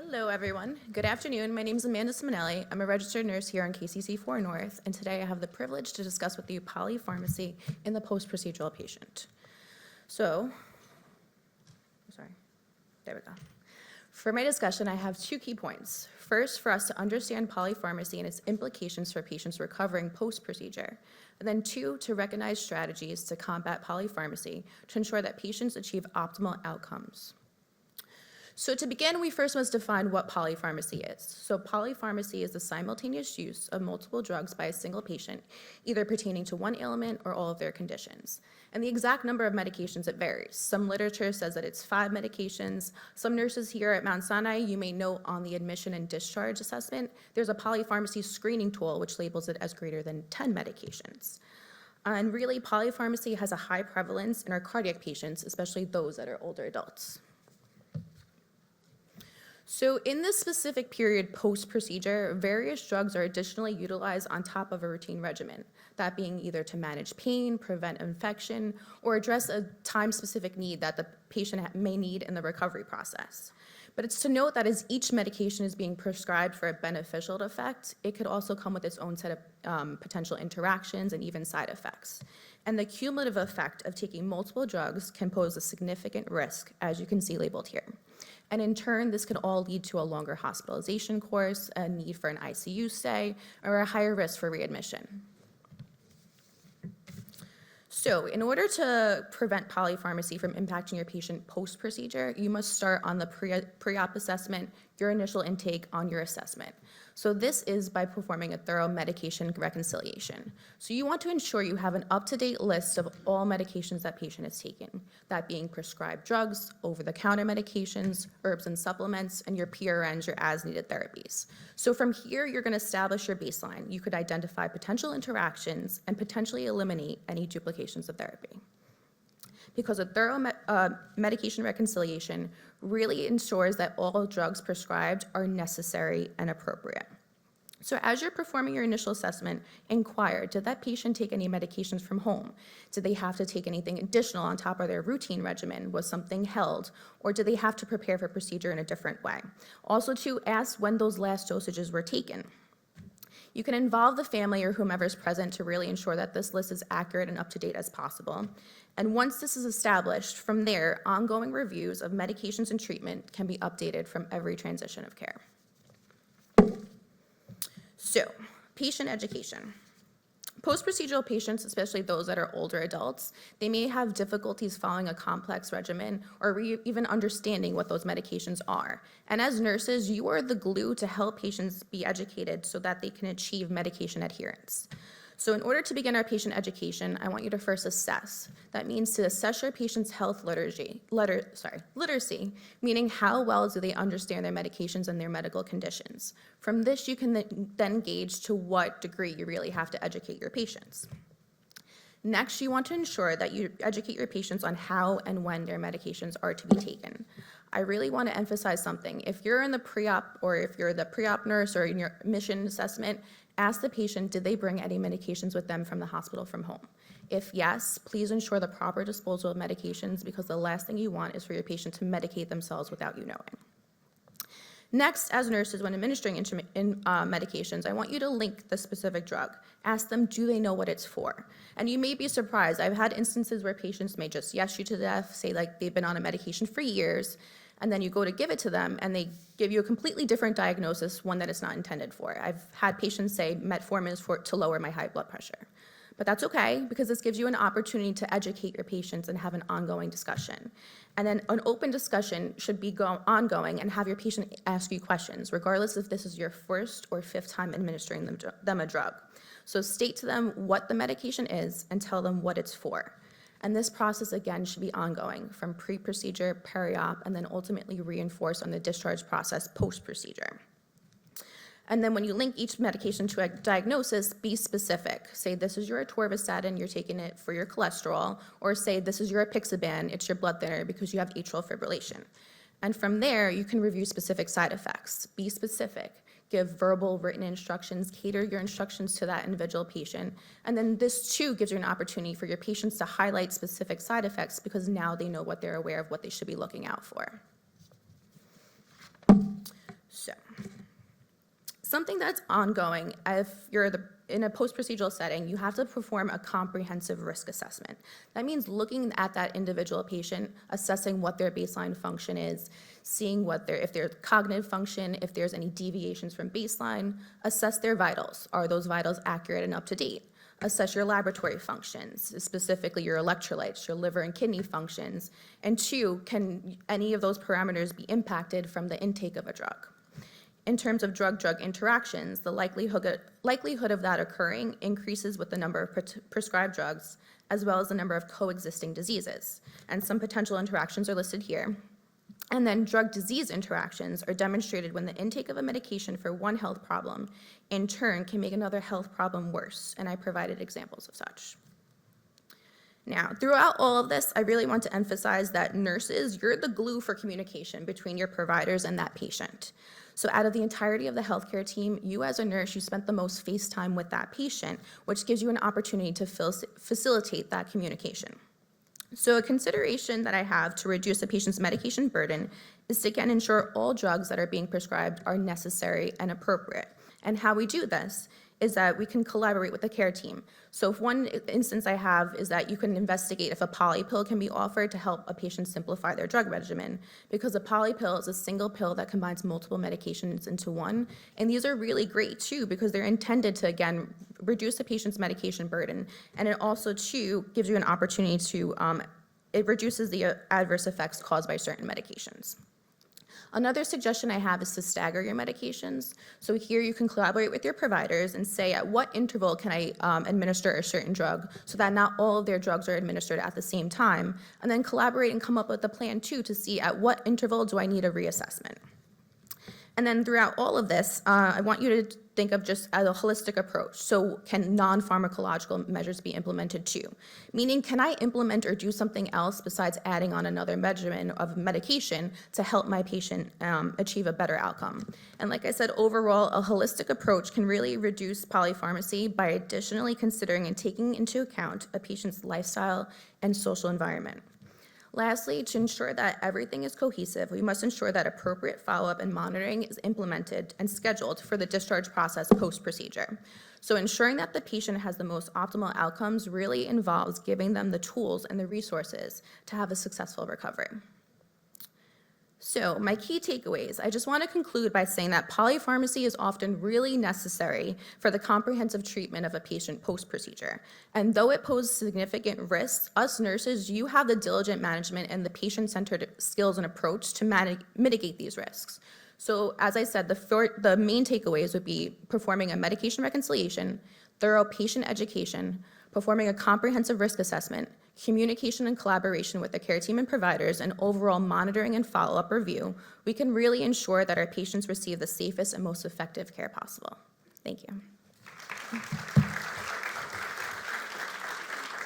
Hello, everyone. Good afternoon. My name is Amanda Simonelli. I'm a registered nurse here on KCC4 North, and today I have the privilege to discuss with you polypharmacy in the post-procedural patient. There we go. For my discussion, I have two key points. First, for us to understand polypharmacy and its implications for patients recovering post-procedure. And then two, to recognize strategies to combat polypharmacy to ensure that patients achieve optimal outcomes. So to begin, we first must define what polypharmacy is. So polypharmacy is the simultaneous use of multiple drugs by a single patient, either pertaining to one ailment or all of their conditions. And the exact number of medications, it varies. Some literature says that it's 5 medications. Some nurses here at Mount Sinai, you may note on the admission and discharge assessment, there's a polypharmacy screening tool which labels it as greater than 10 medications. And really, polypharmacy has a high prevalence in our cardiac patients, especially those that are older adults. So in this specific period post-procedure, various drugs are additionally utilized on top of a routine regimen, that being either to manage pain, prevent infection, or address a time-specific need that the patient may need in the recovery process. But it's to note that as each medication is being prescribed for a beneficial effect, it could also come with its own set of potential interactions and even side effects. And the cumulative effect of taking multiple drugs can pose a significant risk, as you can see labeled here. And in turn, this could all lead to a longer hospitalization course, a need for an ICU stay, or a higher risk for readmission. So in order to prevent polypharmacy from impacting your patient post-procedure, you must start on the pre-op assessment, your initial intake on your assessment. So this is by performing a thorough medication reconciliation. So you want to ensure you have an up-to-date list of all medications that patient is taking, that being prescribed drugs, over-the-counter medications, herbs and supplements, and your PRNs, your as-needed therapies. So from here, you're going to establish your baseline. You could identify potential interactions and potentially eliminate any duplications of therapy. Because a thorough medication reconciliation really ensures that all drugs prescribed are necessary and appropriate. So as you're performing your initial assessment, inquire, did that patient take any medications from home? Did they have to take anything additional on top of their routine regimen? Was something held? Or did they have to prepare for procedure in a different way? Also to ask when those last dosages were taken. You can involve the family or whomever is present to really ensure that this list is accurate and up to date as possible. And once this is established, from there, ongoing reviews of medications and treatment can be updated from every transition of care. So, patient education. Post-procedural patients, especially those that are older adults, they may have difficulties following a complex regimen or even understanding what those medications are. And as nurses, you are the glue to help patients be educated so that they can achieve medication adherence. So in order to begin our patient education, I want you to first assess. That means to assess your patient's health literacy, meaning how well do they understand their medications and their medical conditions. From this, you can then gauge to what degree you really have to educate your patients. Next, you want to ensure that you educate your patients on how and when their medications are to be taken. I really want to emphasize something. If you're in the pre-op or if you're the pre-op nurse or in your admission assessment, ask the patient, did they bring any medications with them from the hospital from home? If yes, please ensure the proper disposal of medications because the last thing you want is for your patient to medicate themselves without you knowing. Next, as nurses, when administering medications, I want you to link the specific drug. Ask them, do they know what it's for? And you may be surprised. I've had instances where patients may just yes you to death, say like they've been on a medication for years, and then you go to give it to them, and they give you a completely different diagnosis, one that it's not intended for. I've had patients say metformin is to lower my high blood pressure. But that's okay, because this gives you an opportunity to educate your patients and have an ongoing discussion. And then an open discussion should be ongoing and have your patient ask you questions, regardless if this is your first or fifth time administering them a drug. So state to them what the medication is and tell them what it's for. And this process, again, should be ongoing from pre-procedure, peri-op, and then ultimately reinforced on the discharge process post-procedure. And then when you link each medication to a diagnosis, be specific. Say this is your atorvastatin, you're taking it for your cholesterol, or say this is your apixaban, it's your blood thinner because you have atrial fibrillation. And from there, you can review specific side effects. Be specific. Give verbal, written instructions, cater your instructions to that individual patient. And then this too gives you an opportunity for your patients to highlight specific side effects because now they know what they're aware of, what they should be looking out for. So, something that's ongoing, if you're in a post-procedural setting, you have to perform a comprehensive risk assessment. That means looking at that individual patient, assessing what their baseline function is, seeing if there's cognitive function, if there's any deviations from baseline, assess their vitals. Are those vitals accurate and up to date? Assess your laboratory functions, specifically your electrolytes, your liver and kidney functions. And 2, can any of those parameters be impacted from the intake of a drug? In terms of drug-drug interactions, the likelihood of that occurring increases with the number of prescribed drugs, as well as the number of coexisting diseases. And some potential interactions are listed here. And then drug-disease interactions are demonstrated when the intake of a medication for one health problem, in turn, can make another health problem worse. And I provided examples of such. Now, throughout all of this, I really want to emphasize that nurses, you're the glue for communication between your providers and that patient. So out of the entirety of the healthcare team, you as a nurse, you spent the most face time with that patient, which gives you an opportunity to facilitate that communication. So a consideration that I have to reduce a patient's medication burden is to, again, ensure all drugs that are being prescribed are necessary and appropriate. And how we do this is that we can collaborate with the care team. So if one instance I have is that you can investigate if a poly pill can be offered to help a patient simplify their drug regimen, because a poly pill is a single pill that combines multiple medications into one. And these are really great too, because they're intended to, again, reduce the patient's medication burden. And it also too gives you an opportunity to, it reduces the adverse effects caused by certain medications. Another suggestion I have is to stagger your medications. So here you can collaborate with your providers and say at what interval can I administer a certain drug so that not all of their drugs are administered at the same time, and then collaborate and come up with a plan too to see at what interval do I need a reassessment. And then throughout all of this, I want you to think of just as a holistic approach. So can non-pharmacological measures be implemented too? Meaning, can I implement or do something else besides adding on another regimen of medication to help my patient achieve a better outcome? And like I said, overall, a holistic approach can really reduce polypharmacy by additionally considering and taking into account a patient's lifestyle and social environment. Lastly, to ensure that everything is cohesive, we must ensure that appropriate follow-up and monitoring is implemented and scheduled for the discharge process post-procedure. So ensuring that the patient has the most optimal outcomes really involves giving them the tools and the resources to have a successful recovery. So my key takeaways, I just want to conclude by saying that polypharmacy is often really necessary for the comprehensive treatment of a patient post-procedure. And though it poses significant risks, us nurses, you have the diligent management and the patient-centered skills and approach to mitigate these risks. So as I said, the main takeaways would be performing a medication reconciliation, thorough patient education, performing a comprehensive risk assessment, communication and collaboration with the care team and providers, and overall monitoring and follow-up review, we can really ensure that our patients receive the safest and most effective care possible. Thank you.